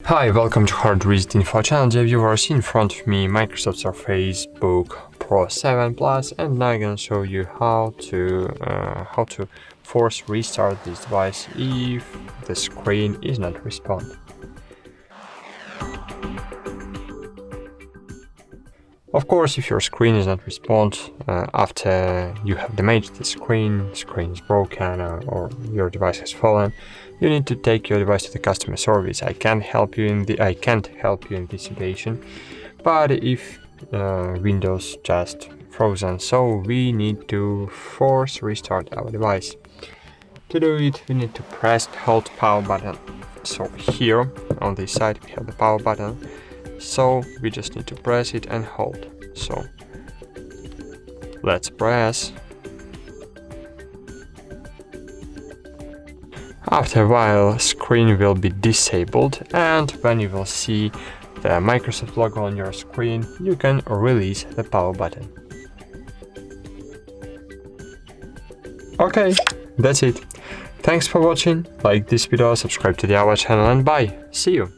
Hi, welcome to HardReset.Info channel. Dear viewers, in front of me Microsoft Surface Book Pro 7 Plus, and now I'm gonna show you how to force restart this device if the screen is not responding. Of course, if your screen is not respond after you have damaged the screen is broken, or your device has fallen, you need to take your device to the customer service. I can't help you in this situation, but if Windows just frozen, so we need to force restart our device. To do it, we need to hold power button. So here on this side we have the power button. So we just need to press it and hold. So let's press. After a while, screen will be disabled, and when you will see the Microsoft logo on your screen, you can release the power button. Okay, that's it. Thanks for watching. Like this video, subscribe to our channel, and bye. See you.